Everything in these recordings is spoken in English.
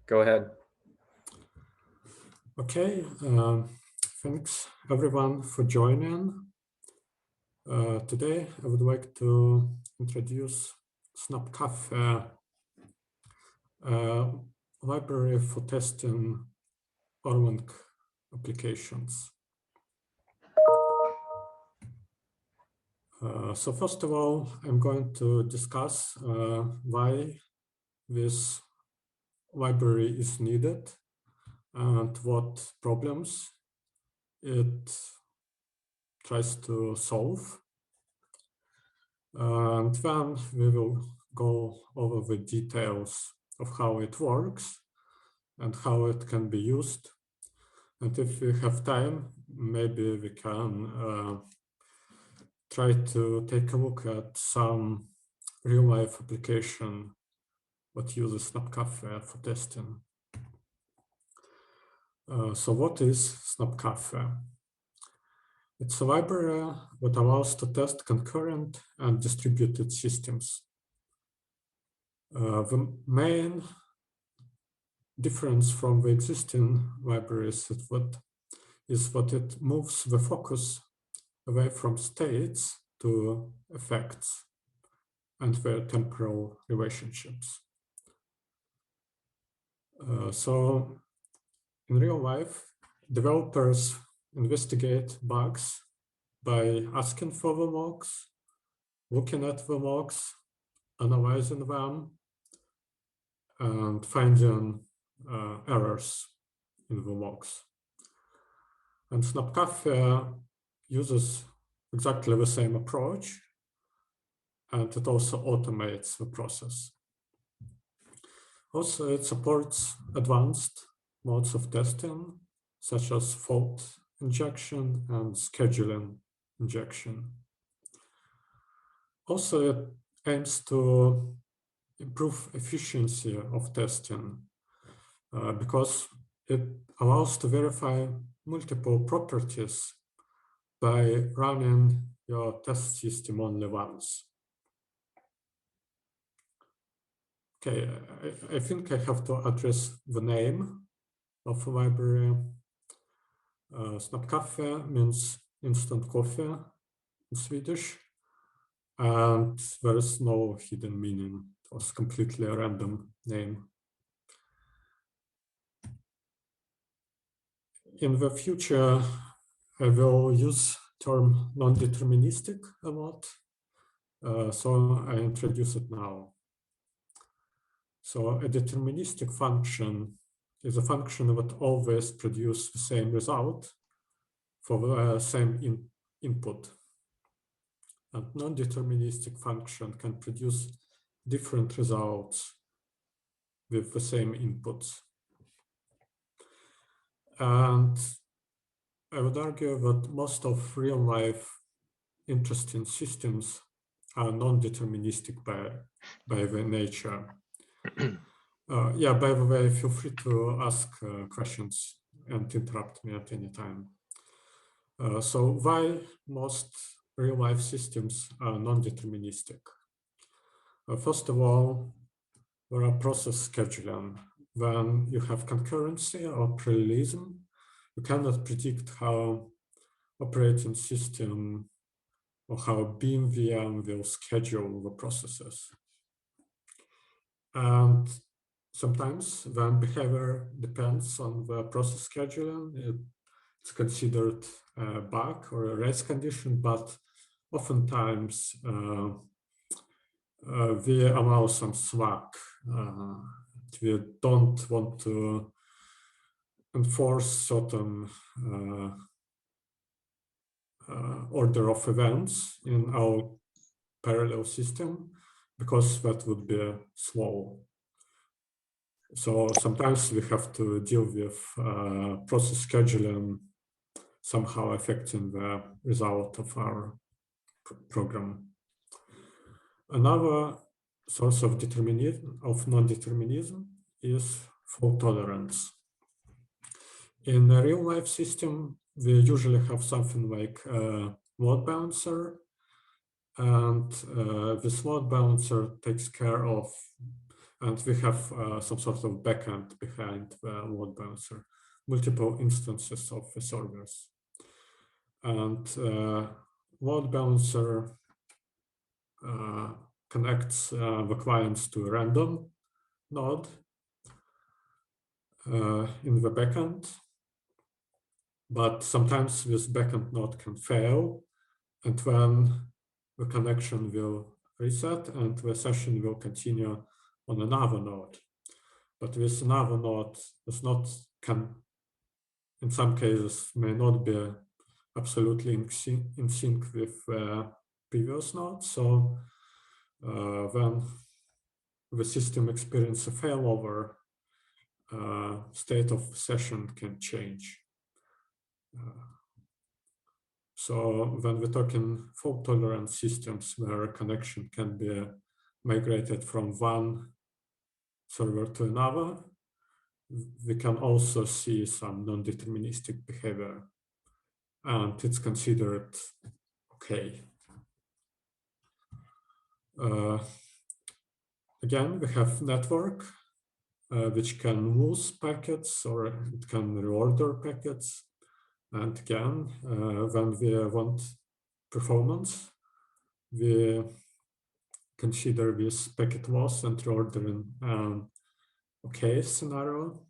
Go ahead. Okay, thanks everyone for joining. Today I would like to introduce Snabbkaffe, a library for testing Erlang applications. So first of all, I'm going to discuss why this library is needed and what problems it tries to solve. And then we will go over the details of how it works and how it can be used. And if we have time, maybe we can try to take a look at some real-life application that uses Snabbkaffe for testing. So what is Snabbkaffe? It's a library that allows to test concurrent and distributed systems. The main difference from the existing libraries is that it moves the focus away from states to effects and their temporal relationships. So in real life, developers investigate bugs by asking for the logs, looking at the logs, analyzing them, and finding errors in the logs. And Snabbkaffe uses exactly the same approach, and it also automates the process. Also, it supports advanced modes of testing, such as fault injection and scheduling injection. Also, it aims to improve efficiency of testing because it allows to verify multiple properties by running your test system only once. Okay, I think I have to address the name of the library. Snabbkaffe means instant coffee in Swedish, and there is no hidden meaning. It was completely a random name. In the future, I will use term non-deterministic a lot, so I introduce it now. So a deterministic function is a function that always produces the same result for the same input. And non-deterministic function can produce different results with the same inputs. And I would argue that most of real-life interesting systems are non-deterministic by their nature. Yeah, by the way, feel free to ask questions and interrupt me at any time. So why most real-life systems are non-deterministic? First of all, there are process scheduling. When you have concurrency or parallelism, you cannot predict how operating system or how Beam VM will schedule the processes. And sometimes when behavior depends on the process scheduling, it's considered a bug or a race condition, but oftentimes we allow some slack. We don't want to enforce certain order of events in our parallel system because that would be slow. So sometimes we have to deal with process scheduling somehow affecting the result of our program. Another source of non-determinism is fault tolerance. In a real-life system, we usually have something like a load balancer, and this load balancer takes care of And we have some sort of backend behind the load balancer, multiple instances of the servers. And load balancer connects the clients to a random node in the backend. But sometimes this backend node can fail, and then the connection will reset and the session will continue on another node. But this another node is not, in some cases, may not be absolutely in sync with the previous node. So when the system experiences a failover, state of session can change. So when we're talking fault-tolerant systems where a connection can be migrated from one server to another, we can also see some non-deterministic behavior, and it's considered okay. Again, we have network, which can lose packets or it can reorder packets. And again, when we want performance, we consider this packet loss and reordering okay scenario.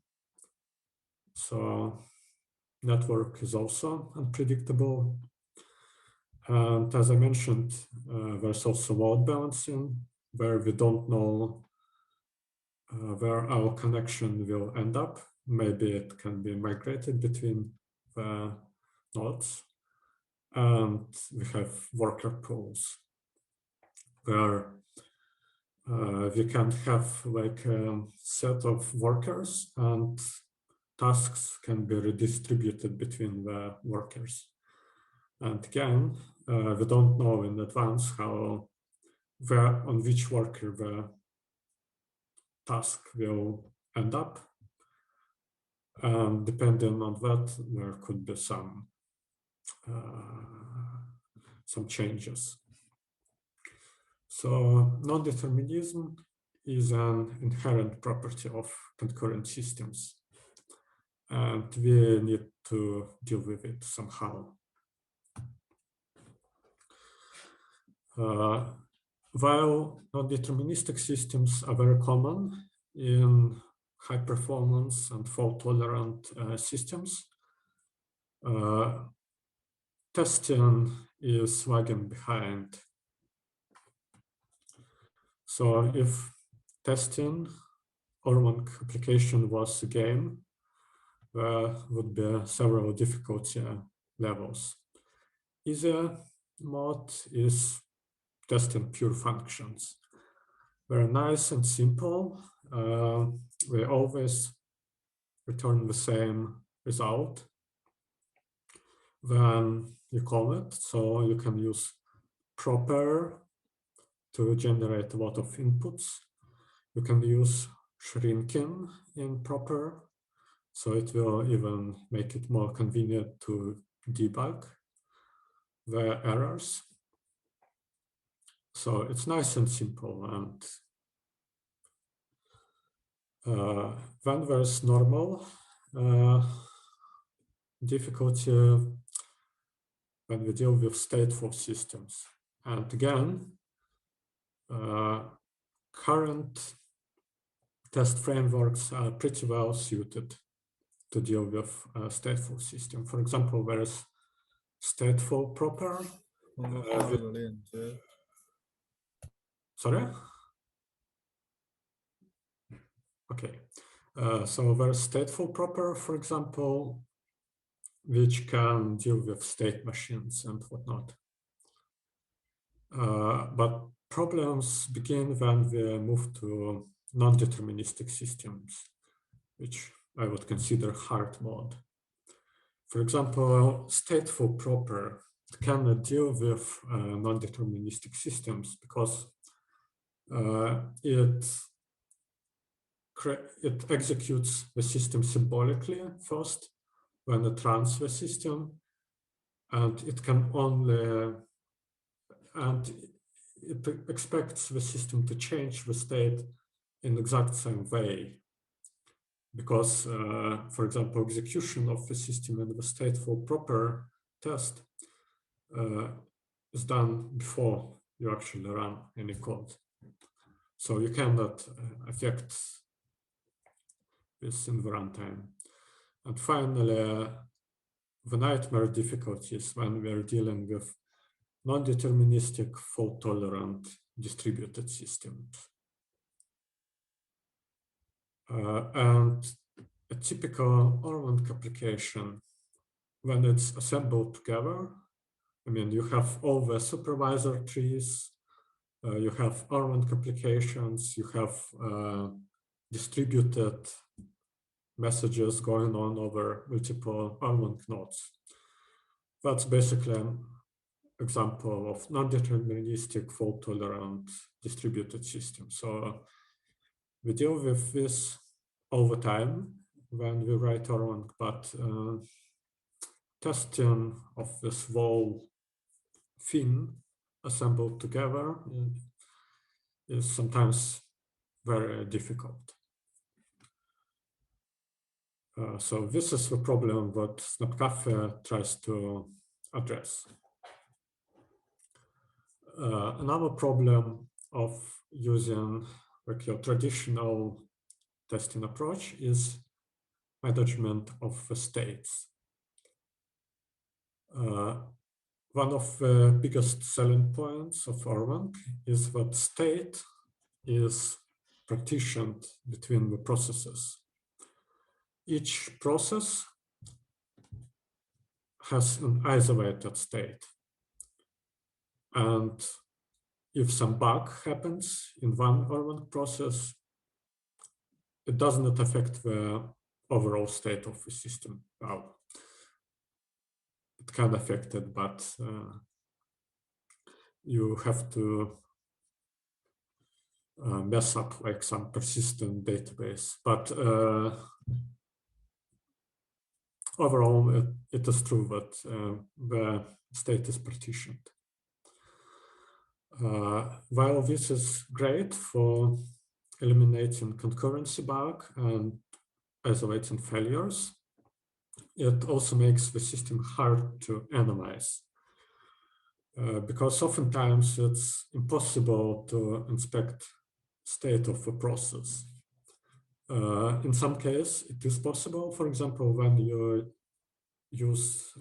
So network is also unpredictable. And as I mentioned, there's also load balancing, where we don't know where our connection will end up. Maybe it can be migrated between the nodes. And we have worker pools, where we can have like a set of workers and tasks can be redistributed between the workers. And again, we don't know in advance on which worker the task will end up. And depending on that, there could be some changes. So non-determinism is an inherent property of concurrent systems, and we need to deal with it somehow. While non-deterministic systems are very common in high-performance and fault-tolerant systems, testing is lagging behind. So if testing Erlang application was a game, there would be several difficulty levels. Easy mode is testing pure functions. Very nice and simple. We always return the same result when you call it. So you can use proper to generate a lot of inputs. You can use shrinking in proper, so it will even make it more convenient to debug the errors. So it's nice and simple. And when there's normal difficulty when we deal with stateful systems. And again, current test frameworks are pretty well suited to deal with a stateful system. For example, there's stateful proper. Sorry? Okay. So there's stateful proper, for example, which can deal with state machines and whatnot. But problems begin when we move to non-deterministic systems, which I would consider hard mode. For example, stateful proper cannot deal with non-deterministic systems because it executes the system symbolically first when it runs the system, and it can only, and it expects the system to change the state in exact same way. Because, for example, execution of the system in the stateful proper test is done before you actually run any code. So you cannot affect this in the runtime. And finally, the nightmare difficulties when we're dealing with non-deterministic, fault-tolerant distributed systems. And a typical Erlang application, when it's assembled together, I mean, you have all the supervisor trees, you have Erlang applications, you have distributed messages going on over multiple Erlang nodes. That's basically an example of non-deterministic, fault-tolerant distributed system. So we deal with this all the time when we write Erlang, but testing of this whole thing assembled together is sometimes very difficult. So this is the problem that Snabbkaffe tries to address. Another problem of using like your traditional testing approach is management of the states. One of the biggest selling points of Erlang is that state is partitioned between the processes. Each process has an isolated state. And if some bug happens in one Erlang process, it does not affect the overall state of the system. Well, it can affect it, but you have to mess up like some persistent database. But overall, it is true that the state is partitioned. While this is great for eliminating concurrency bug and isolating failures, it also makes the system hard to analyze. Because oftentimes it's impossible to inspect state of a process. In some cases, it is possible. For example, when you use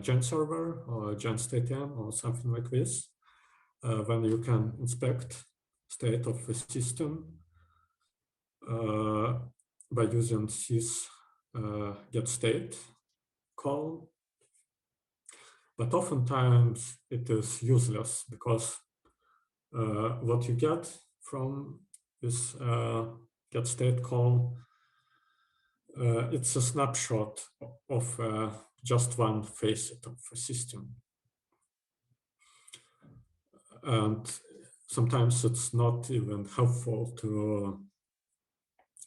Gen server or Gen StateM or something like this, when you can inspect state of the system by using sys get state call. But oftentimes it is useless because what you get from this get state call, it's a snapshot of just one facet of the system. And sometimes it's not even helpful to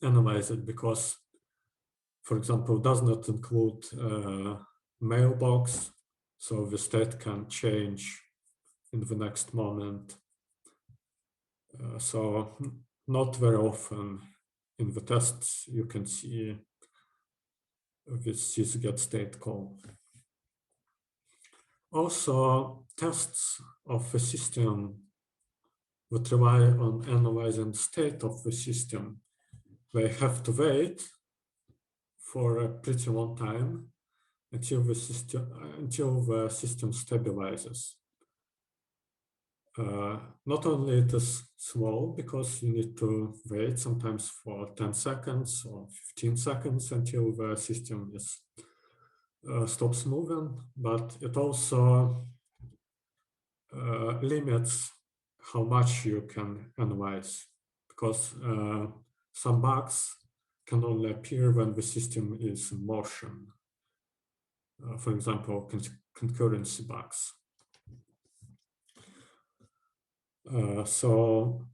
analyze it because, for example, it does not include mailbox, so the state can change in the next moment. So not very often in the tests you can see this sysget state call. Also, tests of the system that rely on analyzing state of the system, they have to wait for a pretty long time until the system stabilizes. Not only it is slow because you need to wait sometimes for 10 seconds or 15 seconds until the system is stops moving, but it also limits how much you can analyze because some bugs can only appear when the system is in motion. For example, concurrency bugs. So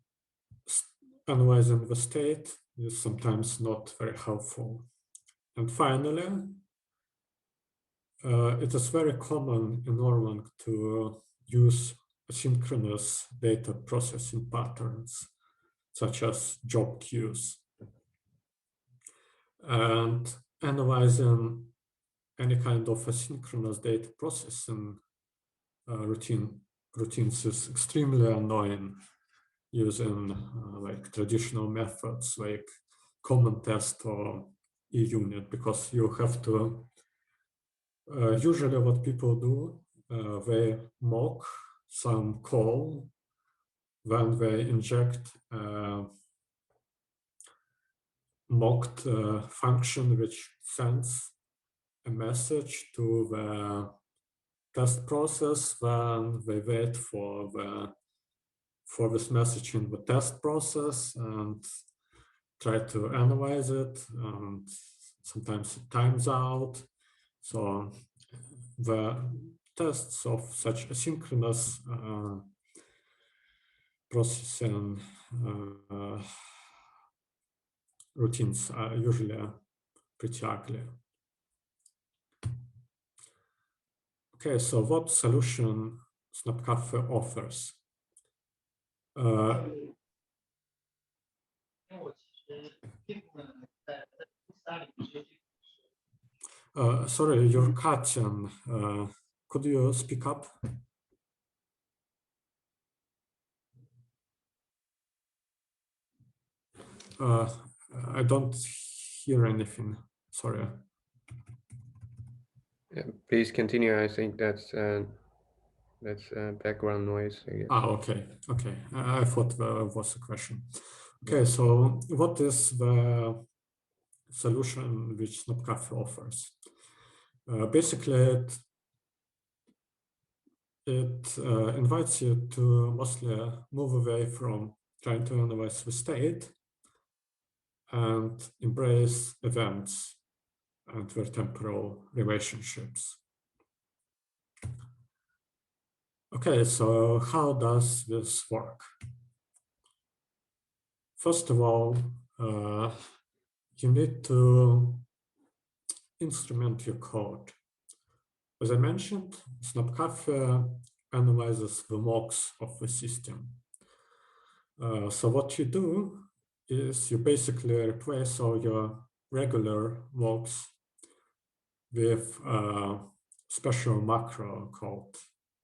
analyzing the state is sometimes not very helpful. And finally, it is very common in Erlang to use asynchronous data processing patterns. such as job queues. And analyzing any kind of asynchronous data processing routines is extremely annoying using like traditional methods like common test or eUnit, because you have to usually what people do, they mock some call when they inject mocked function which sends a message to the test process, when they wait for this message in the test process and try to analyze it, and sometimes it times out. So the tests of such asynchronous processing routines are usually pretty ugly. Okay, so what solution Snabbkaffe offers? Sorry, you're cutting. Could you speak up? I don't hear anything. Sorry. Yeah, please continue. I think that's background noise, I guess. Okay. I thought there was a question. Okay, so what is the solution which Snabbkaffe offers? Basically, it invites you to mostly move away from trying to analyze the state and embrace events and their temporal relationships. Okay, so how does this work? First of all, you need to instrument your code. As I mentioned, Snabbkaffe analyzes the mocks of the system. So what you do is you basically replace all your regular mocks with a special macro called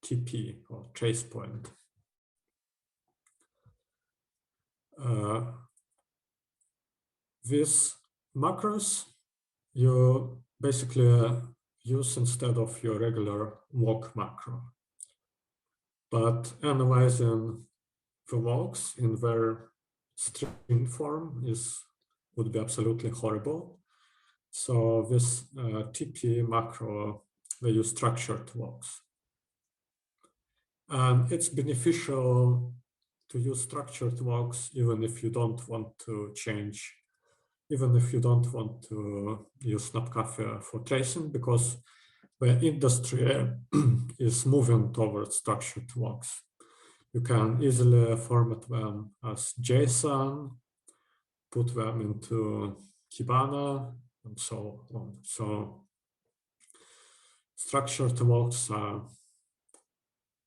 TP, or trace point. These macros you basically use instead of your regular mock macro. But analyzing the mocks in their string form would be absolutely horrible. So this TP macro, they use structured mocks. And it's beneficial to use structured mocks even if you don't want to change, even if you don't want to use Snabbkaffe for tracing, because the industry is moving towards structured mocks. You can easily format them as JSON, put them into Kibana, and so on. So structured mocks are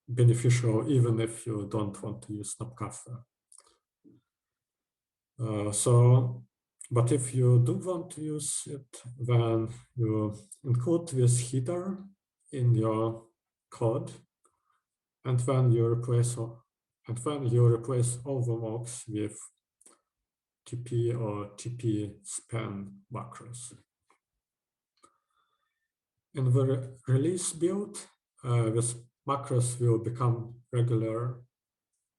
beneficial even if you don't want to use Snabbkaffe. But if you do want to use it, then you include this header in your code, and then you replace all the mocks with TP or TP span macros. In the release build, this macros will become regular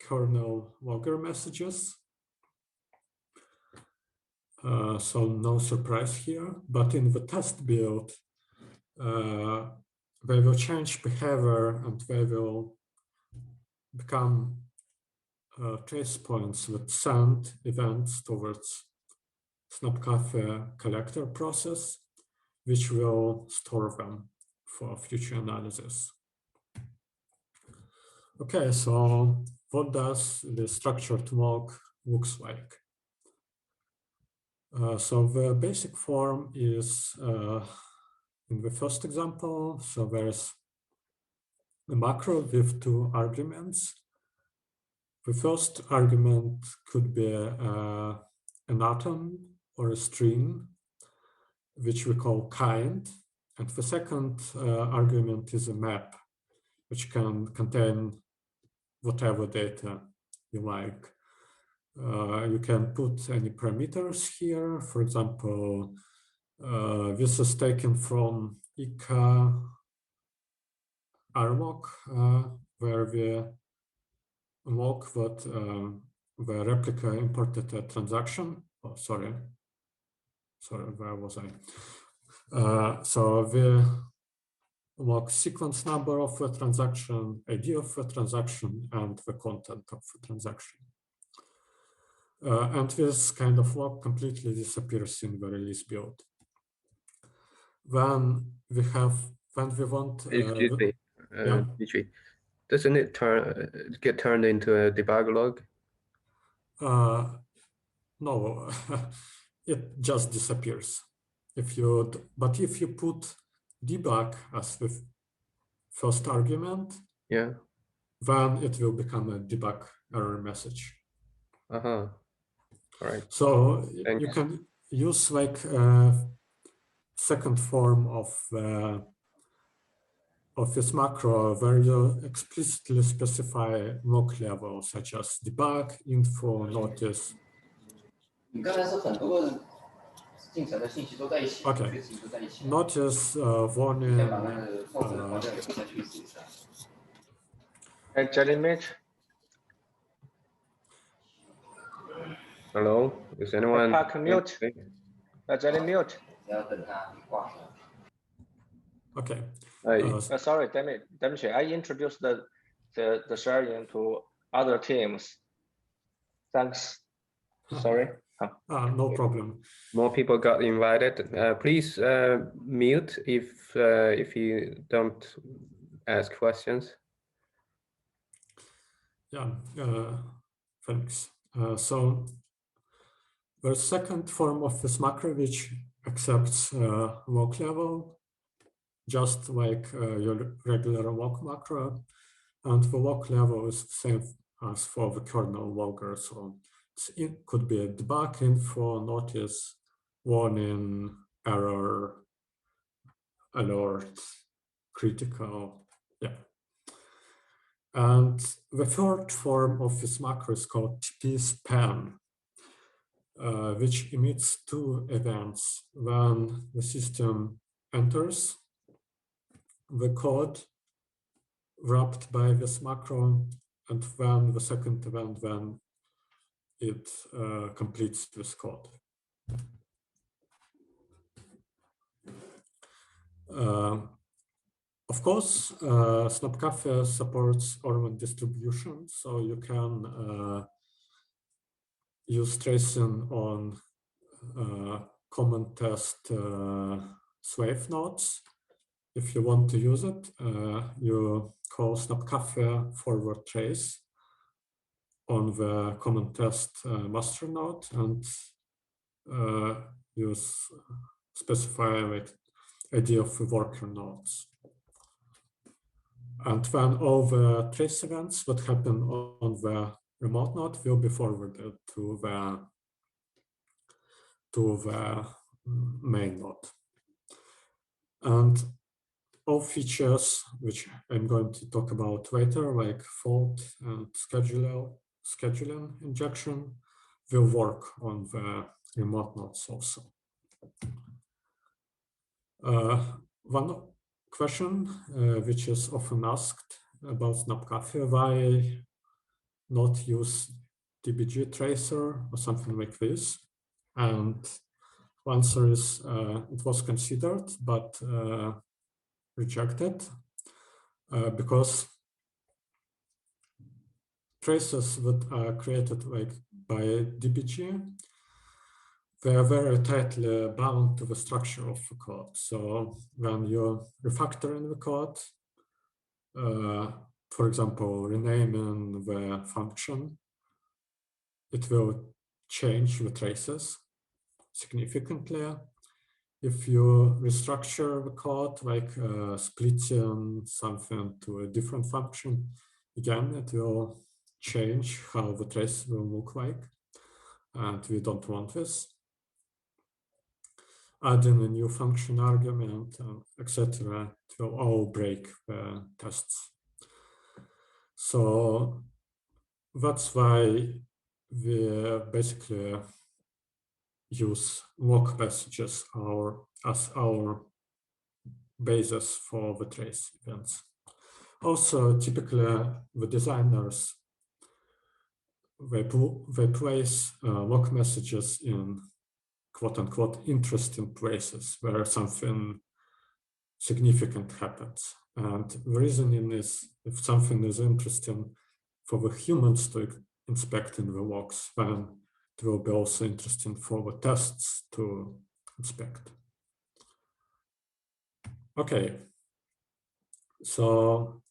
kernel logger messages. So no surprise here, but in the test build, they will change behavior and they will become trace points that send events towards Snabbkaffe collector process, which will store them for future analysis. Okay, so what does the structured mock looks like? So the basic form is in the first example. So there's a macro with two arguments. The first argument could be an atom or a string, which we call kind. And the second argument is a map, which can contain whatever data you like. You can put any parameters here. For example, this is taken from ICA Arlog, where we log that the replica imported a transaction. Oh, sorry, where was I? So we log sequence number of the transaction, ID of the transaction, and the content of the transaction. And this kind of log completely disappears in the release build. When we want, Excuse me, yeah. Dmitry. Doesn't it get turned into a debug log? No, it just disappears. But if you put debug as the first argument, yeah, then it will become a debug error message. All right. So Thanks. you can use like second form of this macro where you explicitly specify log level, such as debug, info, notice. Okay. Notice, warning. Hello, is anyone? Mute. Mute. Okay. Sorry, Dimitri, I introduced the sharing to other teams. Thanks. Sorry. No problem. More people got invited. Please mute if you don't ask questions. Yeah, thanks. So the second form of this macro, which accepts log level, just like your regular log macro, and the log level is the same as for the kernel logger. So it could be a debug, info, notice, warning, error, alert, critical, yeah. And the third form of this macro is called TP span, which emits two events when the system enters the code wrapped by this macro, and when the second event when it completes this code. Of course, Snabbkaffe supports Orman distribution, so you can use tracing on common test Swift nodes. If you want to use it, you call Snabbkaffe forward trace on the common test master node, and you specify like ID of the worker nodes. And then all the trace events that happen on the remote node will be forwarded to the main node. And all features which I'm going to talk about later, like fault and scheduling injection, will work on the remote nodes also. One question which is often asked about Snabbkaffe: why not use Dbg Tracer or something like this? And the answer is it was considered but rejected because traces that are created like by Dbg, they are very tightly bound to the structure of the code. So when you refactor in the code, for example, renaming the function, it will change the traces significantly. If you restructure the code, like splitting something to a different function, again, it will change how the trace will look like, and we don't want this. Adding a new function argument, etc. It will all break the tests. So that's why we basically use lock messages as our basis for the trace events. Also, typically, the designers, they place lock messages in quote-unquote interesting places where something significant happens. And the reasoning is, if something is interesting for the humans to inspect in the logs, then it will be also interesting for the tests to inspect. Okay, so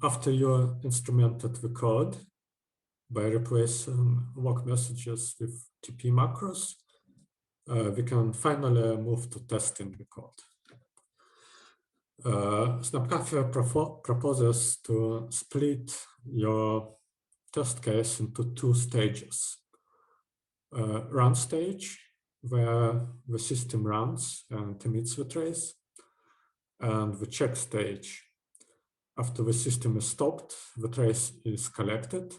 after you instrumented the code by replacing lock messages with TP macros, we can finally move to testing the code. Snabbkaffe proposes to split your test case into two stages. Run stage, where the system runs and emits the trace, and the check stage. After the system is stopped, the trace is collected.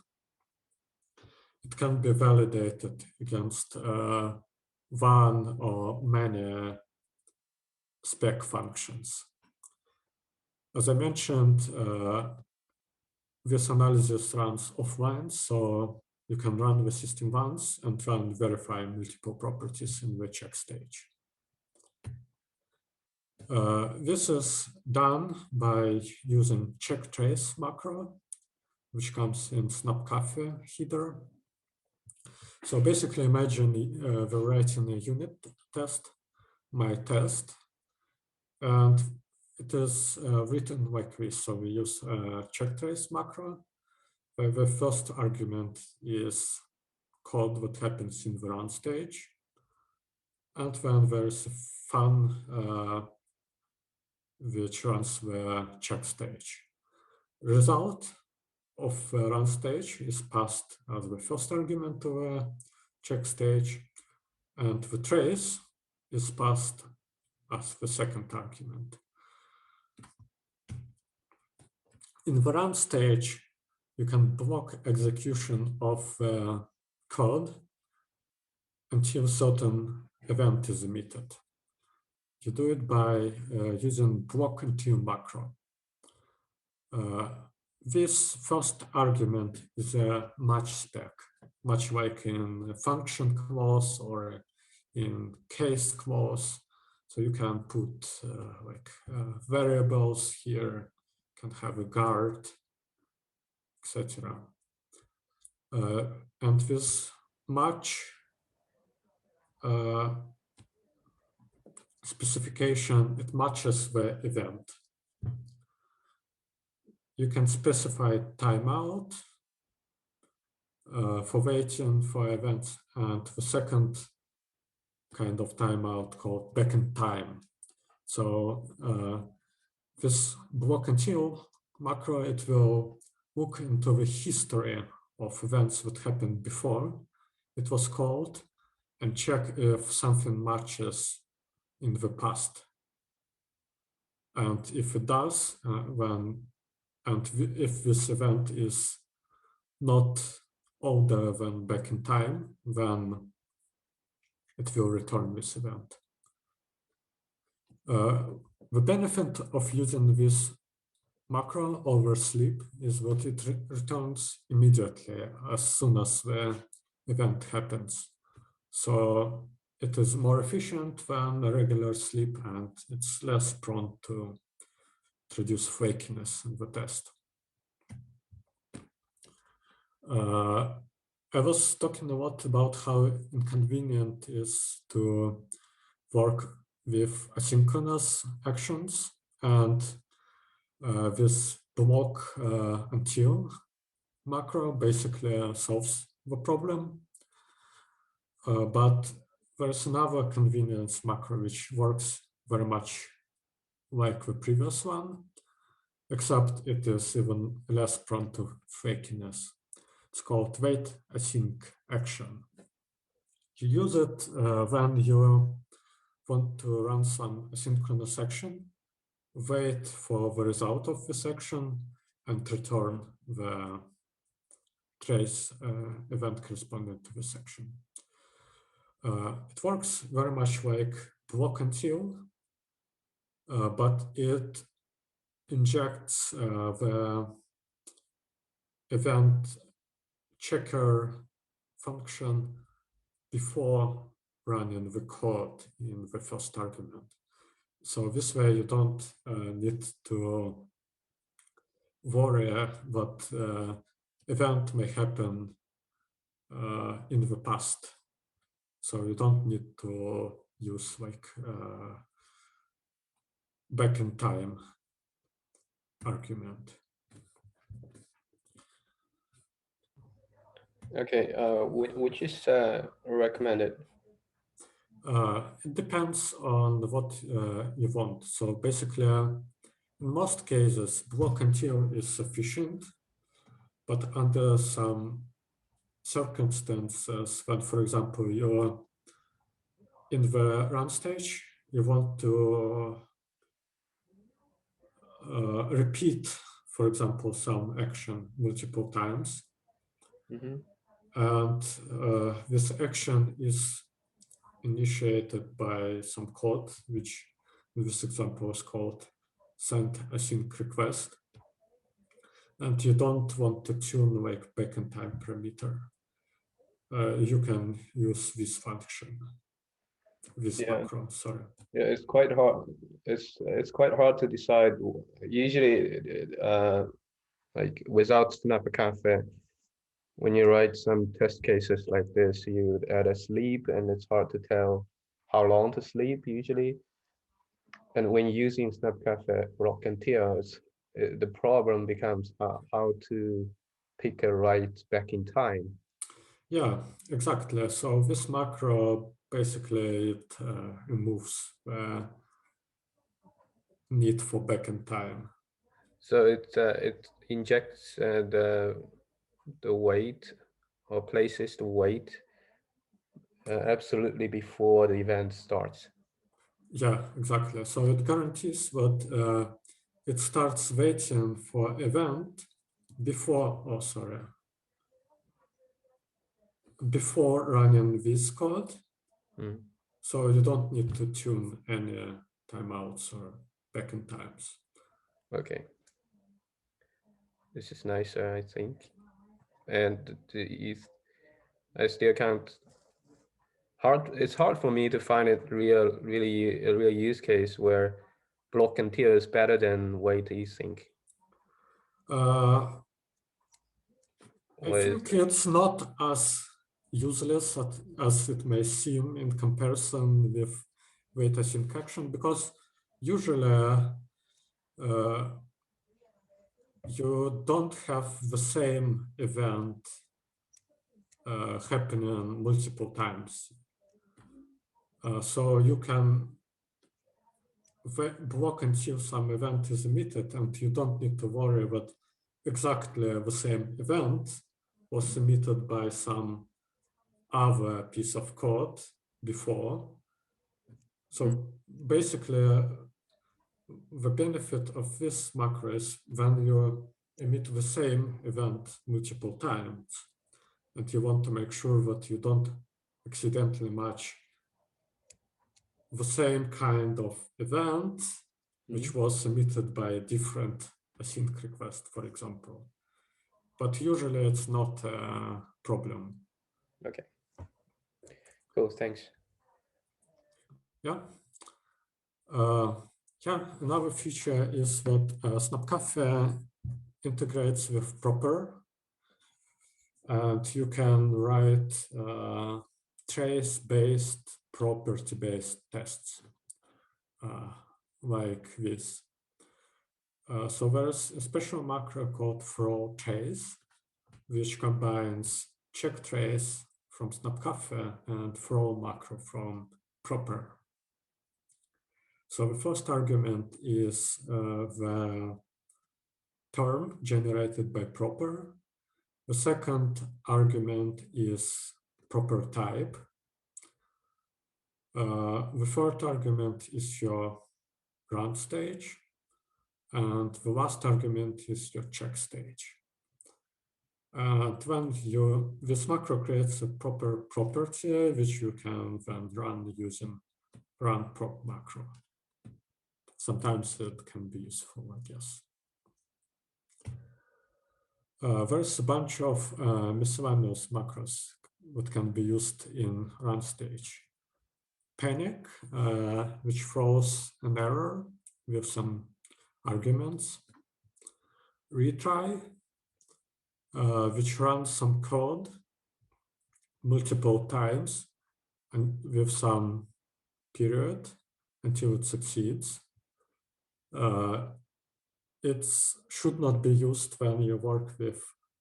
It can be validated against one or many spec functions. As I mentioned, this analysis runs offline, so you can run the system once and try and verify multiple properties in the check stage. This is done by using check trace macro, which comes in Snabbkaffe header. So basically imagine we're writing a unit test, my test, and it is written like this. So we use check trace macro, where the first argument is code what happens in the run stage. And then there's a fun which runs the check stage. Result of the run stage is passed as the first argument to the check stage, and the trace is passed as the second argument. In the run stage, you can block execution of code until a certain event is emitted. You do it by using block until macro. This first argument is a match spec, much like in a function clause or in case clause. So you can put variables here, can have a guard, etc. And this match specification, it matches the event. You can specify timeout for waiting for events, and the second kind of timeout called back in time. So this block until macro, it will look into the history of events that happened before it was called and check if something matches in the past. And if it does, if this event is not older than back in time, then it will return this event. The benefit of using this macro over sleep is that it returns immediately as soon as the event happens. So it is more efficient than a regular sleep, and it's less prone to introduce flakiness in the test. I was talking a lot about how inconvenient it is to work with asynchronous actions, and this block until macro basically solves the problem. But there's another convenience macro which works very much like the previous one. except it is even less prone to flakiness. It's called wait async action. You use it when you want to run some asynchronous action, wait for the result of this action, and return the trace event corresponding to this action. It works very much like block until, but it injects the event checker function before running the code in the first argument. So this way you don't need to worry what event may happen in the past. So you don't need to use like back in time argument. Okay, which is recommended? It depends on what you want. So basically, in most cases, block until is sufficient, but under some circumstances, when, for example, you're in the run stage, you want to repeat, for example, some action multiple times. Mm-hmm. And this action is initiated by some code, which in this example is called send async request. And you don't want to tune like back in time parameter. You can use this function, this macro, sorry. Yeah, it's quite hard. It's quite hard to decide. Usually, like without Snabbkaffe, when you write some test cases like this, you add a sleep, and it's hard to tell how long to sleep usually. And when using Snabbkaffe block until, the problem becomes how to pick a right back in time. Yeah, exactly. So this macro basically it removes need for back in time. So it injects the wait or places the wait absolutely before the event starts. Yeah, exactly. So it guarantees that it starts waiting for event before, before running this code. Mm. So you don't need to tune any timeouts or back in times. Okay. This is nicer, I think. And I still can't. It's hard for me to find it really a real use case where block until is better than wait async. I think it's not as useless as it may seem in comparison with wait async action, because usually you don't have the same event happening multiple times. So you can block until some event is emitted, and you don't need to worry that exactly the same event was emitted by some other piece of code before. So basically, the benefit of this macro is when you emit the same event multiple times, and you want to make sure that you don't accidentally match the same kind of event, which was emitted by a different async request, for example. But usually it's not a problem. Okay. Cool, thanks. Yeah. Yeah, another feature is that Snabbkaffe integrates with proper, and you can write trace-based, property-based tests like this. So there's a special macro called throw trace, which combines check trace from Snabbkaffe and throw macro from proper. So the first argument is the term generated by proper. The second argument is proper type. The third argument is your run stage. And the last argument is your check stage. And when this macro creates a proper property, which you can then run using run prop macro. Sometimes it can be useful, I guess. There's a bunch of miscellaneous macros that can be used in run stage. Panic, which throws an error with some arguments. Retry, which runs some code multiple times and with some period until it succeeds. It should not be used when you work with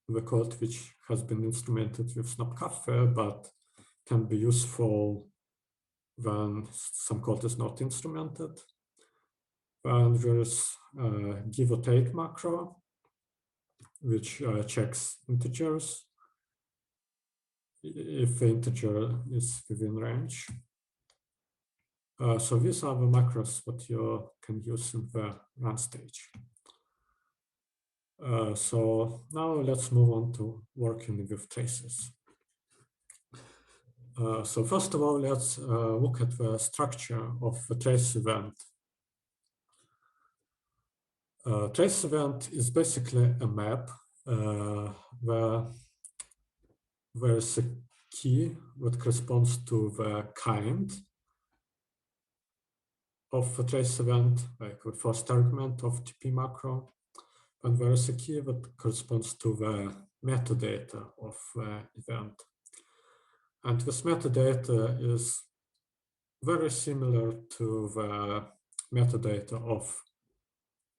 the code which has been instrumented with Snabbkaffe, but can be useful when some code is not instrumented. And there's give or take macro, which checks integers if the integer is within range. So these are the macros that you can use in the run stage. So now let's move on to working with traces. So first of all, let's look at the structure of the trace event. Trace event is basically a map where there's a key that corresponds to the kind of the trace event, like the first argument of TP macro. And there is a key that corresponds to the metadata of the event. And this metadata is very similar to the metadata of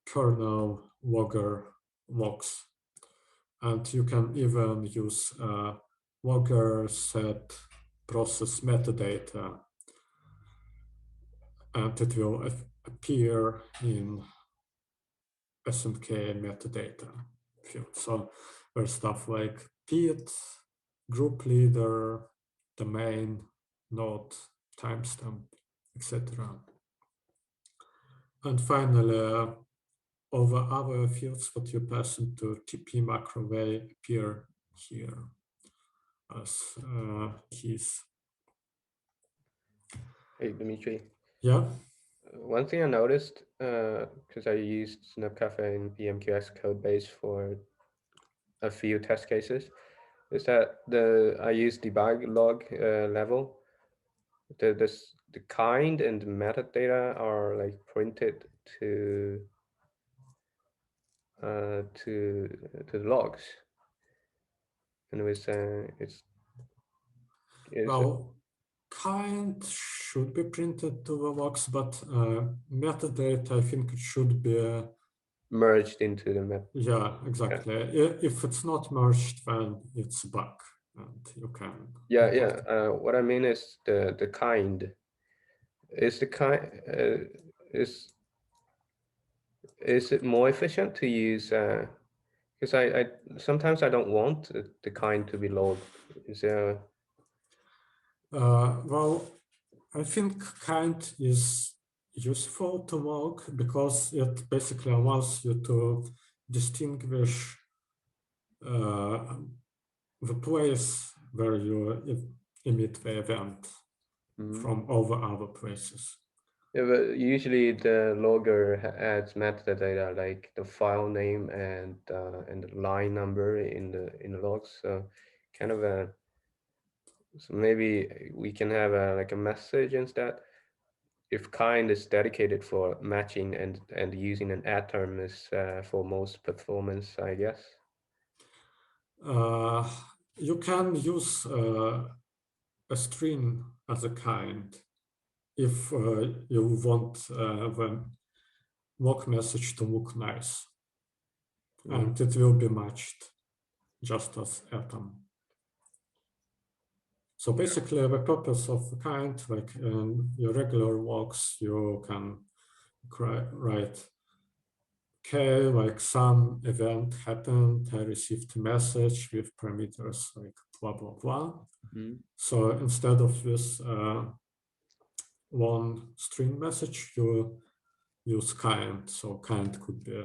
kernel logger logs. And you can even use logger set process metadata, and it will appear in SNK metadata field. So there's stuff like PIT, group leader, domain, node, timestamp, etc. And finally, all the other fields that you pass into TP macro, they appear here as keys. Hey, Dmitry. Yeah. One thing I noticed, because I used Snabbkaffe in BMQX code base for a few test cases, is that I use debug log level. The kind and the metadata are like printed to the logs, and well, kind should be printed to the logs, but metadata, I think it should be merged into the map. Yeah, exactly. Yeah. If it's not merged, then it's a bug, and you can. Yeah. What I mean is the kind. Is the kind is it more efficient to use? Because I sometimes I don't want the kind to be logged. Is there? Well, I think kind is useful to log because it basically allows you to distinguish the place where you emit the event from all the other places. Yeah, but usually the logger adds metadata like the file name and the line number in the logs. So kind of a so maybe we can have like a message instead. If kind is dedicated for matching and using an add term is for most performance, I guess. You can use a string as a kind if you want the log message to look nice, and it will be matched just as atom. So basically, the purpose of the kind, like in your regular logs, you can write okay, like some event happened, I received a message with parameters like blah, blah, blah. So instead of this one string message, you use kind. So kind could be,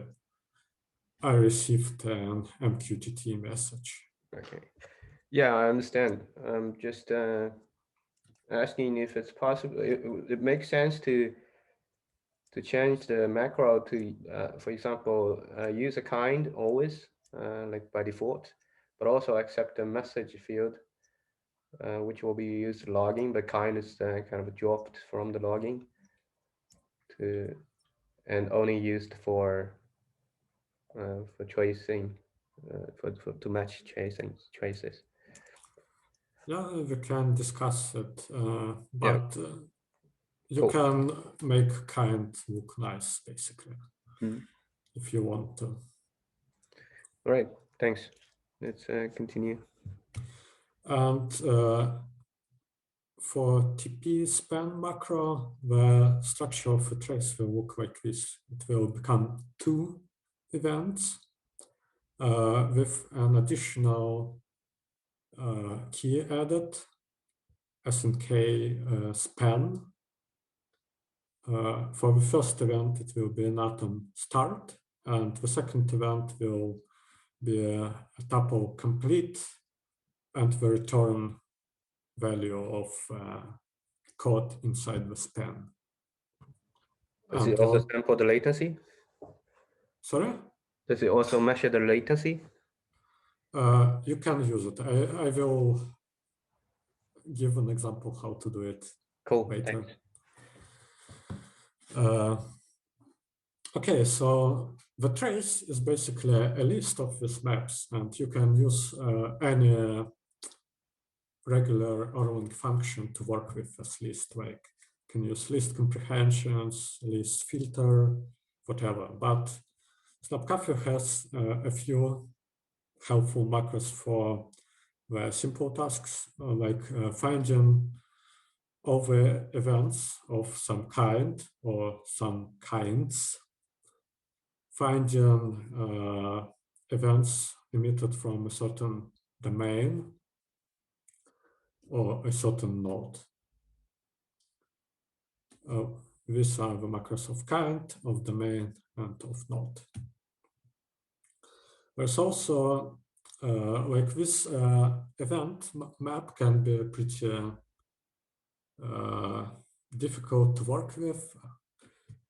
I received an MQTT message. Okay. Yeah, I understand. I'm just asking if it's possible. It makes sense to change the macro to, for example, use a kind always, like by default, but also accept a message field, which will be used logging, but kind is kind of dropped from the logging to, and only used for tracing, to match traces. Yeah, we can discuss it, but Yeah. you can make kind look nice, basically, if you want to. All right, thanks. Let's continue. And for TP span macro, the structure of a trace will look like this. It will become 2 events with an additional key added, SNK span. For the first event, it will be an atom start, and the second event will be a tuple complete and the return value of code inside the span. Does it also sample the latency? Sorry? Does it also measure the latency? You can use it. I will give an example how to do it later. Okay, so the trace is basically a list of these maps, and you can use any regular Erlang function to work with this list. Like you can use list comprehensions, list filter, whatever. But Snabbkaffe has a few helpful macros for the simple tasks, like finding all the events of some kind or some kinds, finding events emitted from a certain domain or a certain node. These are the macros of kind, of domain, and of node. There's also like this event map can be pretty difficult to work with.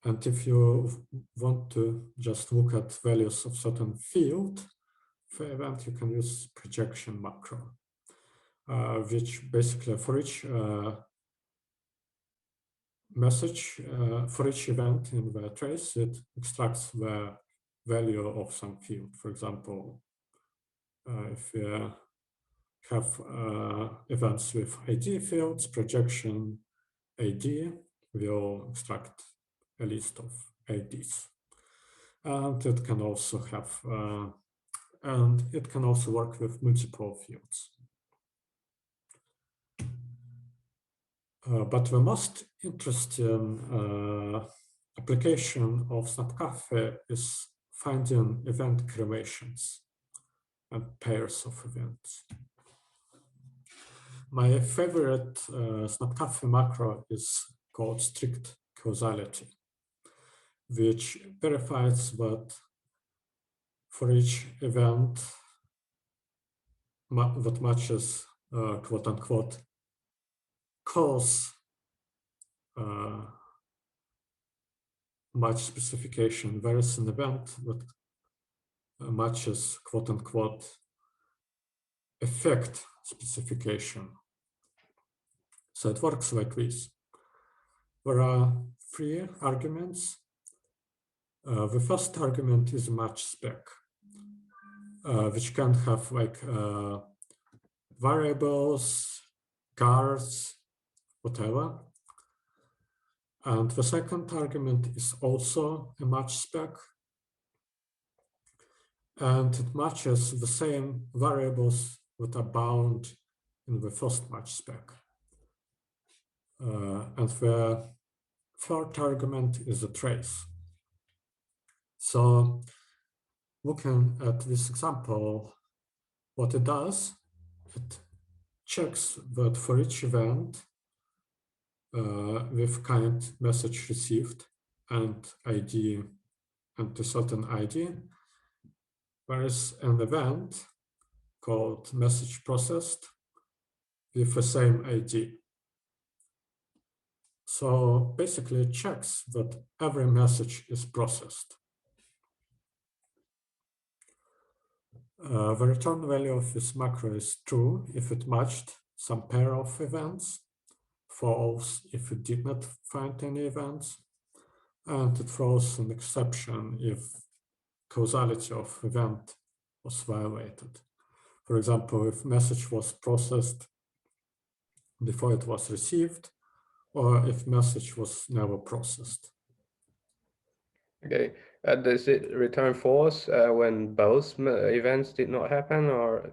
And if you want to just look at values of certain field for event, you can use projection macro, which basically for each message, for each event in the trace, it extracts the value of some field. For example, if we have events with ID fields, projection ID will extract a list of IDs. And it can also have, and it can also work with multiple fields. But the most interesting application of Snabbkaffe is finding event correlations and pairs of events. My favorite Snabbkaffe macro is called strict causality, which verifies that for each event that matches quote unquote cause match specification, there is an event that matches quote unquote effect specification. So it works like this. There are 3 arguments. The first argument is match spec, which can have like variables, guards, whatever. And the second argument is also a match spec. And it matches the same variables that are bound in the first match spec. And the third argument is a trace. So looking at this example, what it does, it checks that for each event with kind message received and ID and a certain ID, there is an event called message processed with the same ID. So basically it checks that every message is processed. The return value of this macro is true if it matched some pair of events, false if it did not find any events, and it throws an exception if causality of event was violated. For example, if message was processed before it was received, or if message was never processed. Okay, does it return false when both events did not happen, or?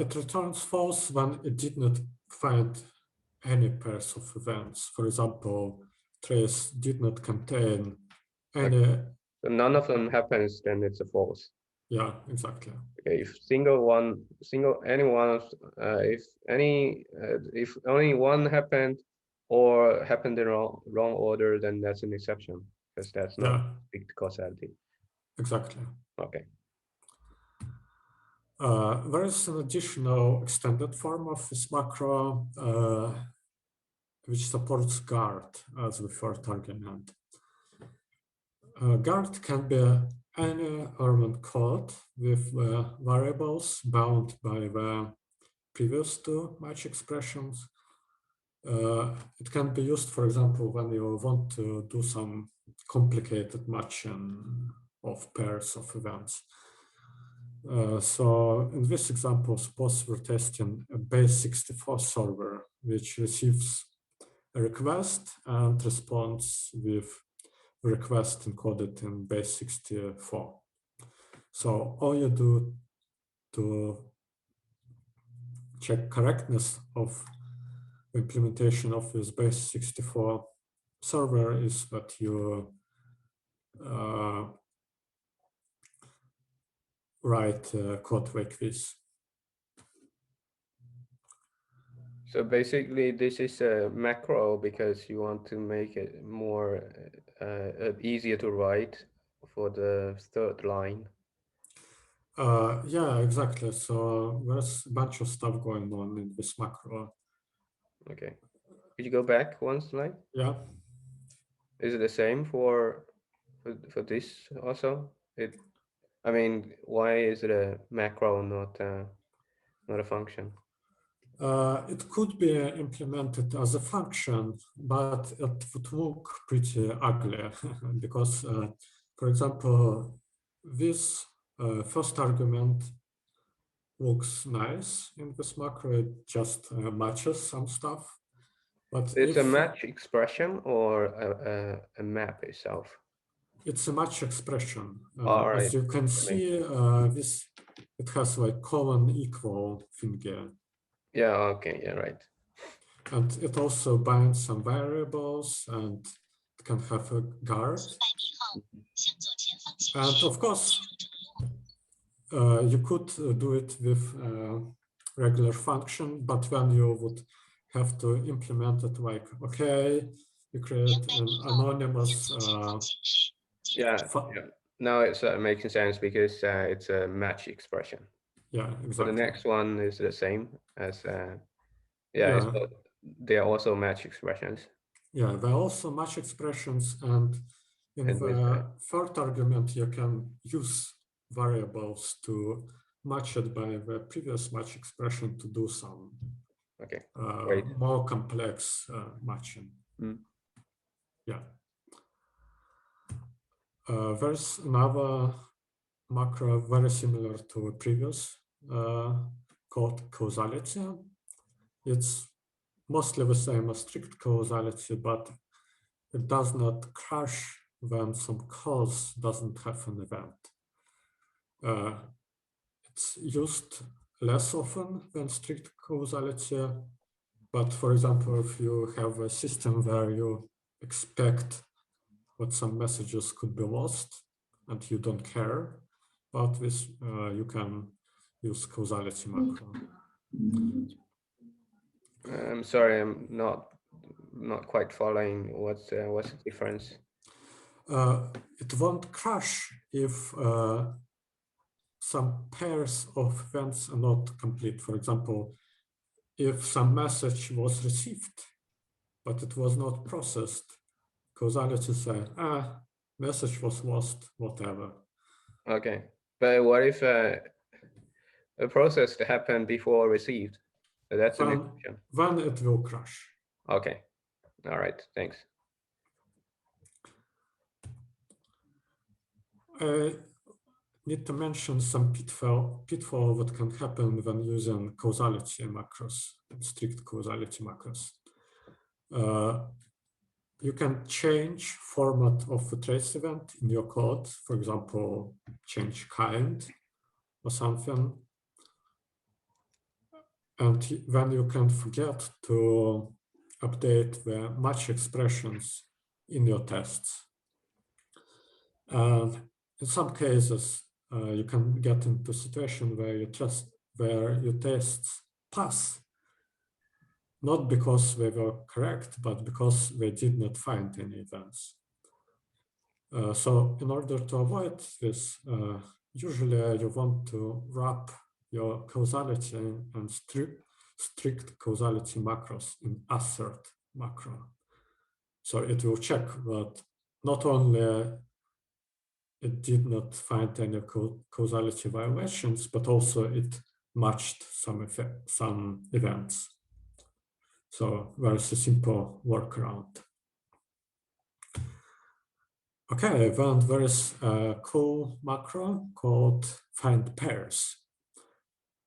It returns false when it did not find any pairs of events. For example, trace did not contain any. Okay. So none of them happens, then it's a false. Yeah, exactly. Okay, if if only one happened or happened in wrong order, then that's an exception, because that's not strict causality. Exactly. Okay. There is an additional extended form of this macro which supports guard as the third argument. Guard can be any element code with variables bound by the previous two match expressions. It can be used, for example, when you want to do some complicated matching of pairs of events. So in this example, suppose we're testing a base64 server, which receives a request and responds with a request encoded in base64. So all you do to check correctness of implementation of this base64 server is that you write code like this. So basically, this is a macro because you want to make it more easier to write for the third line. Yeah, exactly. So there's a bunch of stuff going on in this macro. Okay. Could you go back one slide? Yeah. Is it the same for this also? I mean, why is it a macro, not a function? It could be implemented as a function, but it would look pretty ugly because, for example, this first argument looks nice in this macro. It just matches some stuff. But it's a match expression or a map itself? It's a match expression. Right. As you can see, it has like colon equal thing here. Yeah, okay, yeah, right. And it also binds some variables and it can have a guard. And of course, you could do it with regular function, but then you would have to implement it like, okay, you create an anonymous. Yeah. Now it's making sense because it's a match expression. Yeah, exactly. So the next one is the same as, they are also match expressions. Yeah, they're also match expressions, and in the third argument, you can use variables to match it by the previous match expression to do some more complex matching. Yeah. There's another macro very similar to a previous called Causality. It's mostly the same as strict causality, but it does not crash when some cause doesn't have an event. It's used less often than strict causality, but for example, if you have a system where you expect that some messages could be lost, and you don't care about this, you can use causality macro. I'm sorry, I'm not quite following. What's the difference? It won't crash if some pairs of events are not complete. For example, if some message was received, but it was not processed, causality says, message was lost, whatever. Okay, but what if a process that happened before received? That's an exception. Then it will crash. Okay, all right, thanks. I need to mention some pitfall that can happen when using causality macros, strict causality macros. You can change format of the trace event in your code. For example, change kind or something. And then you can forget to update the match expressions in your tests. And in some cases, you can get into a situation where your tests pass, not because they were correct, but because they did not find any events. So in order to avoid this, usually you want to wrap your causality and strict causality macros in assert macro. So it will check that not only it did not find any causality violations, but also it matched some events. So there's a simple workaround. Okay, then there is a cool macro called find pairs,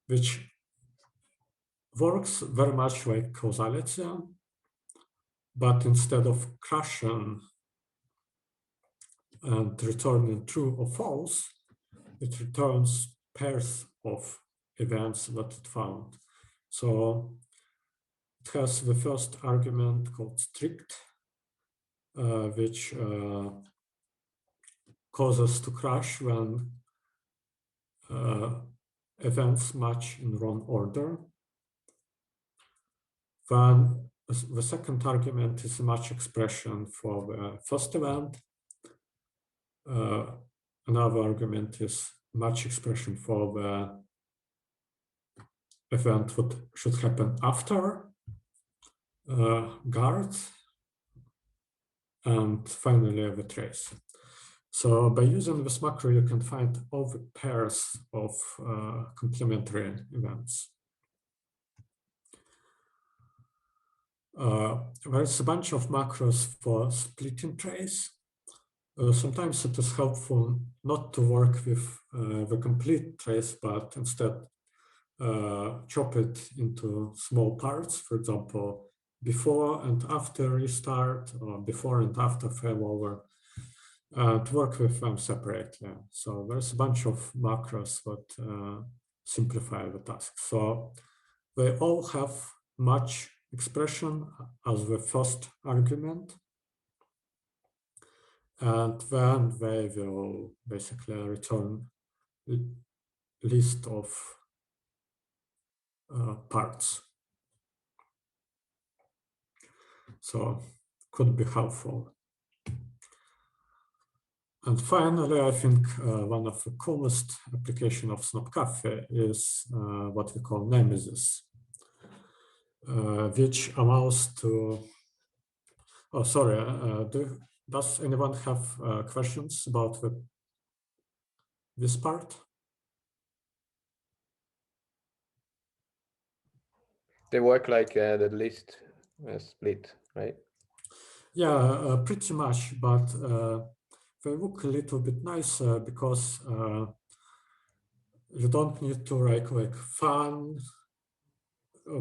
which works very much like causality, but instead of crashing and returning true or false, it returns pairs of events that it found. So it has the first argument called strict, which causes to crash when events match in wrong order. Then the second argument is a match expression for the first event. Another argument is match expression for the event that should happen after guard, and finally the trace. So by using this macro, you can find all the pairs of complementary events. There's a bunch of macros for splitting trace. Sometimes it is helpful not to work with the complete trace, but instead chop it into small parts. For example, before and after restart, or before and after failover, to work with them separately. So there's a bunch of macros that simplify the task. So they all have match expression as the first argument. And then they will basically return list of parts. So could be helpful. And finally, I think one of the coolest application of Snabbkaffe is what we call Nemesis, which allows to, oh, sorry, does anyone have questions about this part? They work like the list split, right? Yeah, pretty much, but they look a little bit nicer because you don't need to write like fun.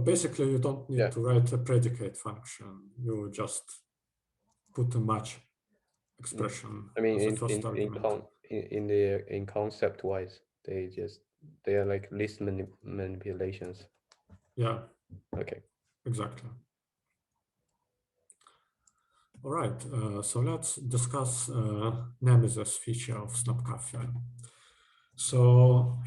Basically, you don't need to write a predicate function. You just put a match expression. I mean, as the first argument. in concept wise, they are like list manipulations. Yeah. Okay. Exactly. All right, so let's discuss Nemesis feature of Snabbkaffe. So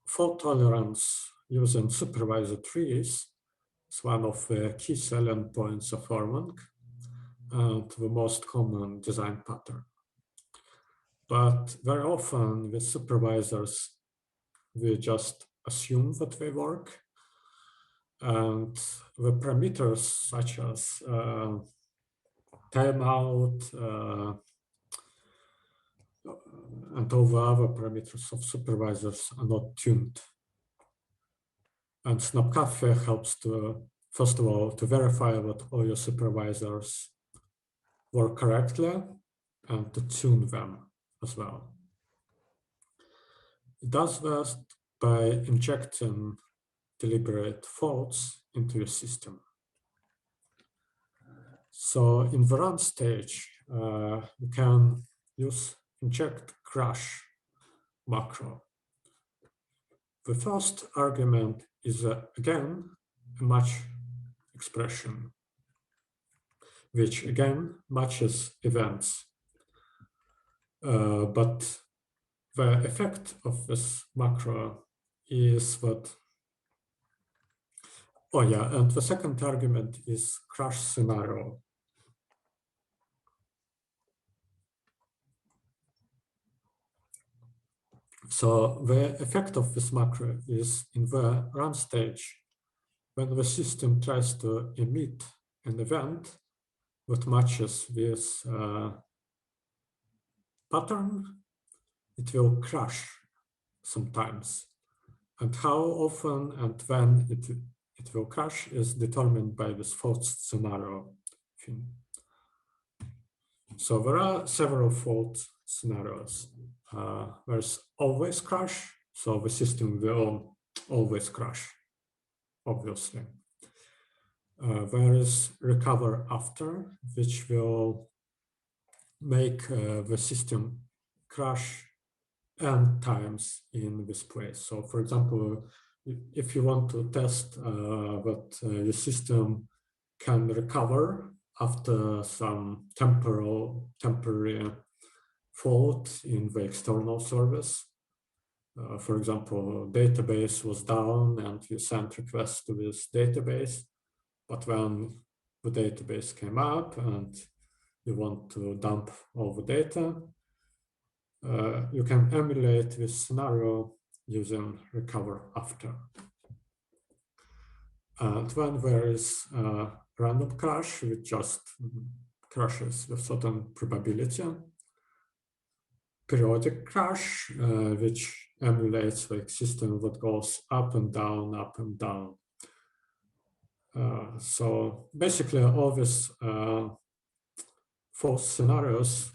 fault tolerance using supervisor trees is one of the key selling points of Erlang and the most common design pattern. But very often with supervisors, we just assume that they work. And the parameters such as timeout and all the other parameters of supervisors are not tuned. And Snabbkaffe helps to, first of all, to verify that all your supervisors work correctly and to tune them as well. It does this by injecting deliberate faults into your system. So in the run stage, you can use inject crash macro. The first argument is again a match expression, which again matches events. But the effect of this macro is that, oh yeah, and the second argument is crash scenario. So the effect of this macro is in the run stage, when the system tries to emit an event that matches this pattern, it will crash sometimes. And how often and when it will crash is determined by this fault scenario thing. So there are several fault scenarios. There's always crash, so the system will always crash, obviously. There is recover after, which will make the system crash n times in this place. So for example, if you want to test that your system can recover after some temporary fault in the external service, for example, database was down and you sent requests to this database, but when the database came up and you want to dump all the data, you can emulate this scenario using recover after. And when there is a random crash, it just crashes with certain probability. Periodic crash, which emulates the system that goes up and down, up and down. So basically all these false scenarios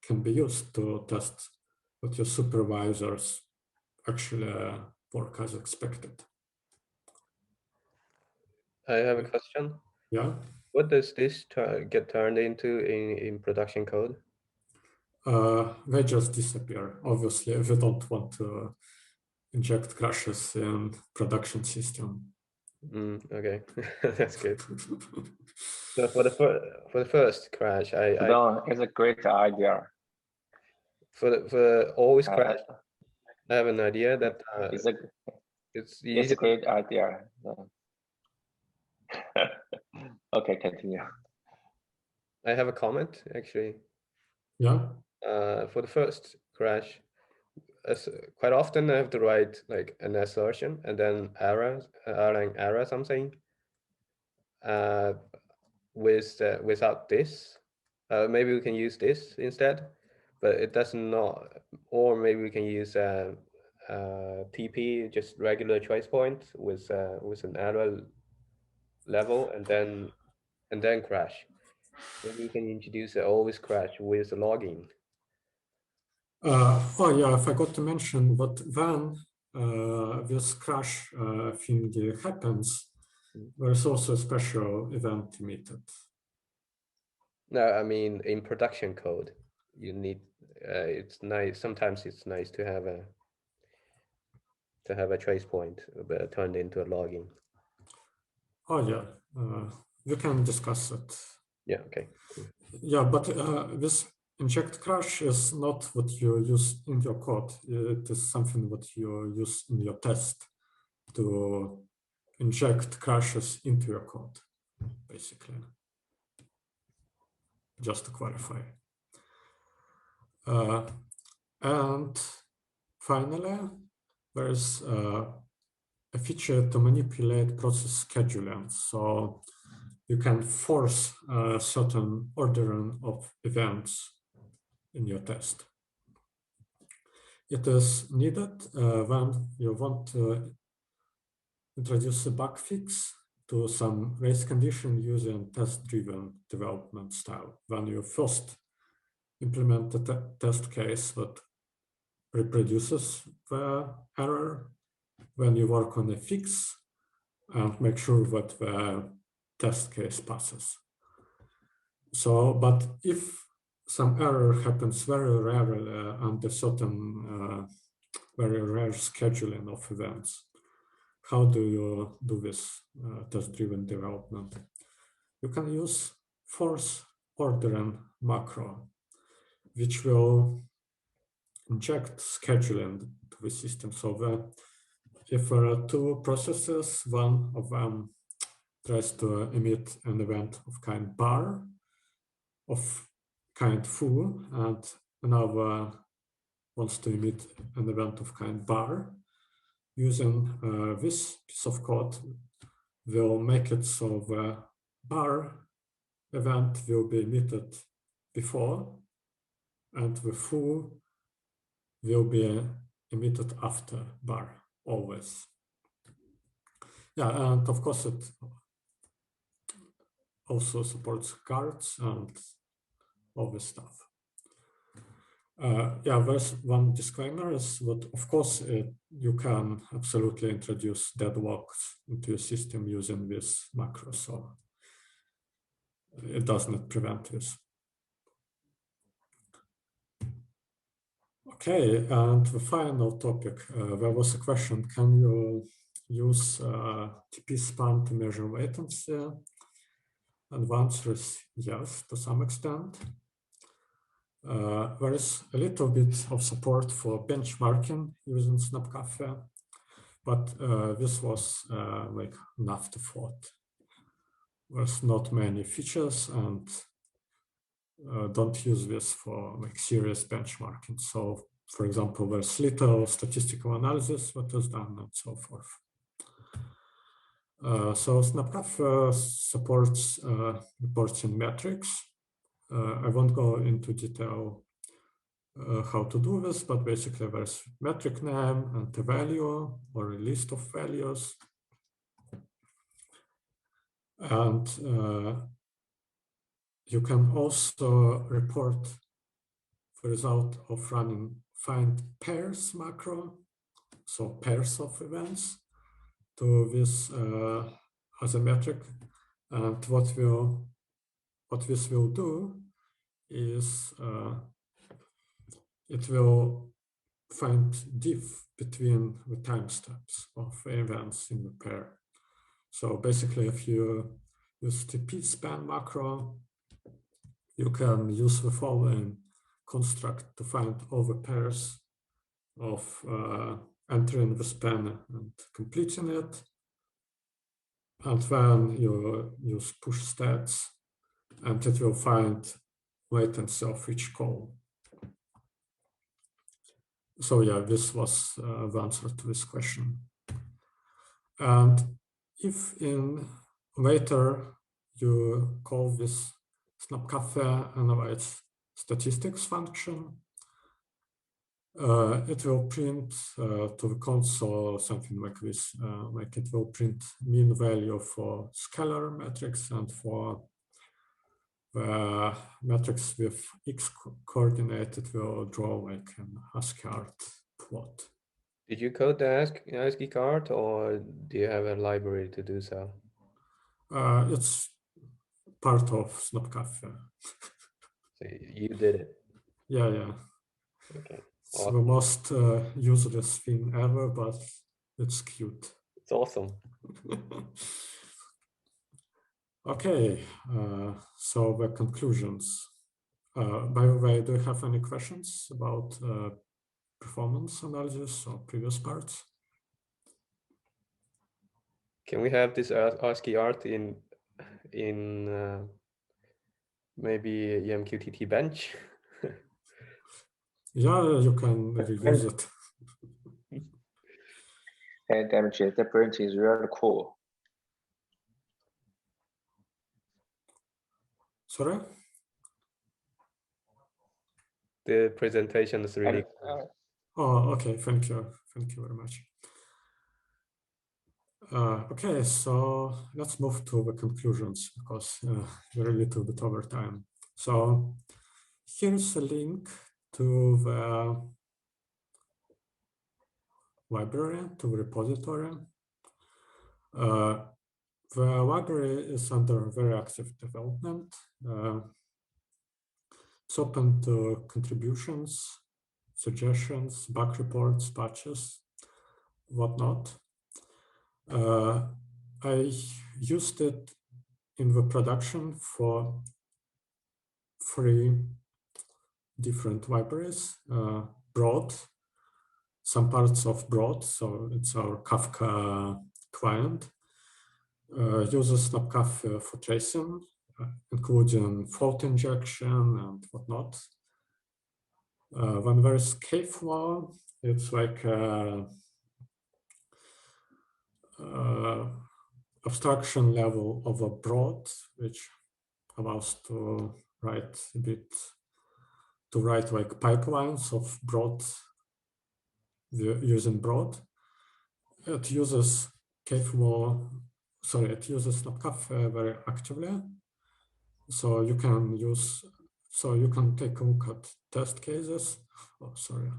can be used to test that your supervisors actually work as expected. I have a question. Yeah. What does this get turned into in production code? They just disappear. Obviously, if you don't want to inject crashes in production system. Okay, that's good. So for the first crash, no, it's a great idea. For the always crash, I have an idea that it's a great idea. Okay, continue. I have a comment actually. Yeah. For the first crash, quite often I have to write like an assertion and then Erlang error something. Without this, maybe we can use this instead, but it does not. Or maybe we can use TP, just regular choice point with an error level and then crash. Maybe we can introduce always crash with logging. Oh yeah, I forgot to mention that when this crash thing happens, there is also a special event emitted. No, I mean in production code, you need. It's nice. Sometimes it's nice to have a trace point turned into a logging. Oh yeah, we can discuss it Yeah, okay. Yeah, but this inject crash is not what you use in your code. It is something what you use in your test to inject crashes into your code, basically. Just to clarify. And finally, there's a feature to manipulate process scheduling. So you can force a certain ordering of events in your test. It is needed when you want to introduce a bug fix to some race condition using test-driven development style. When you first implement a test case that reproduces the error, when you work on a fix and make sure that the test case passes. So, but if some error happens very rarely under certain very rare scheduling of events, how do you do this test-driven development? You can use force ordering macro, which will inject scheduling to the system. So if there are two processes, one of them tries to emit an event of kind bar, of kind foo, and another wants to emit an event of kind bar, using this piece of code will make it so the bar event will be emitted before and the foo will be emitted after bar, always. Yeah, and of course it also supports guards and all this stuff. Yeah, there's one disclaimer is that, of course, you can absolutely introduce deadlocks into your system using this macro, so it does not prevent this. Okay, and the final topic, there was a question, can you use TP span to measure latency? And the answer is yes, to some extent. There is a little bit of support for benchmarking using Snabbkaffe, but this was like an afterthought. There's not many features, and don't use this for like serious benchmarking. So, for example, there's little statistical analysis that is done and so forth. So Snabbkaffe supports reporting metrics. I won't go into detail how to do this, but basically there's metric name and the value or a list of values. And you can also report the result of running find pairs macro, so pairs of events, to this as a metric. And what this will do is it will find diff between the time steps of events in the pair. So basically, if you use TP span macro, you can use the following construct to find all the pairs of entering the span and completing it. And then you use push stats, and it will find latency of each call. So yeah, this was the answer to this question. And if in later you call this Snabbkaffe analyze statistics function, it will print to the console something like this, like it will print mean value for scalar metrics and for the metrics with x coordinate, it will draw like an ASCII art plot. Did you code the ASCII card, or do you have a library to do so? It's part of Snabbkaffe. So you did it. Yeah, yeah. Okay. It's the most useless thing ever, but it's cute. It's awesome. Okay, so the conclusions. By the way, do you have any questions about performance analysis or previous parts? Can we have this ASCII art in maybe EMQTT bench? Yeah, you can reuse it. And Dimitri, the print is really cool. Sorry? The presentation is really cool. Oh, okay. Thank you. Thank you very much. Okay, so let's move to the conclusions because we're a little bit over time. So here's a link to the library, to the repository. The library is under very active development. It's open to contributions, suggestions, bug reports, patches, whatnot. I used it in the production for 3 different libraries. Broad, some parts of Broad, so it's our Kafka client, uses Snabbkaffe for tracing, including fault injection and whatnot. When there's Kflow, it's like abstraction level of a Broad, which allows to write like pipelines of Broad using Broad. It uses Kflow, sorry, it uses Snabbkaffe very actively. So you can take a look at test cases. Oh, sorry.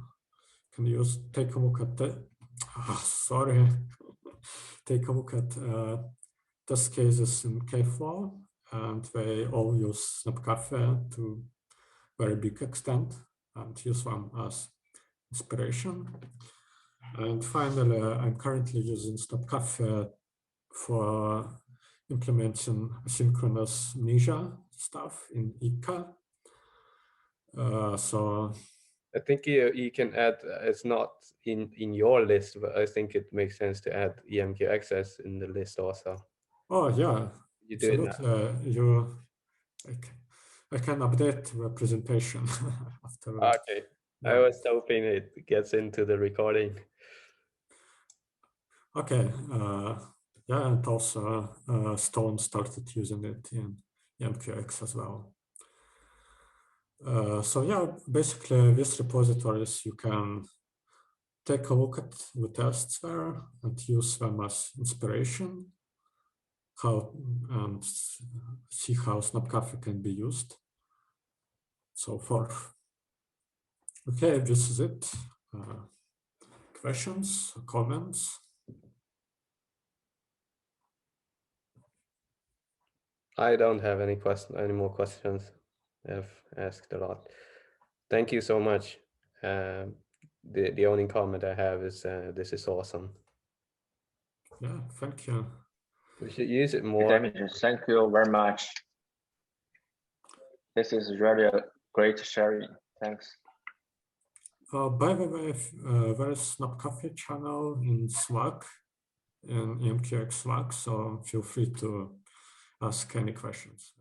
Take a look at take a look at test cases in Kflow, and they all use Snabbkaffe to very big extent and use them as inspiration. And finally, I'm currently using Snabbkaffe for implementing asynchronous Ninja stuff in ICA. So I think you can add, it's not in your list, but I think it makes sense to add EMQ access in the list also. Oh yeah, You do it now. I can update the presentation after. Okay, yeah. I was hoping it gets into the recording. Okay, yeah, and also Stone started using it in EMQX as well. So yeah, basically these repositories, you can take a look at the tests there and use them as inspiration, and see how Snabbkaffe can be used, so forth. Okay, this is it. Questions, comments? I don't have any more questions. I've asked a lot. Thank you so much. The only comment I have is this is awesome. Yeah, thank you. We should use it more. Thank you very much. This is really a great sharing. Thanks. By the way, there is Snabbkaffe channel in Slack, in EMQX Slack, so feel free to ask any questions.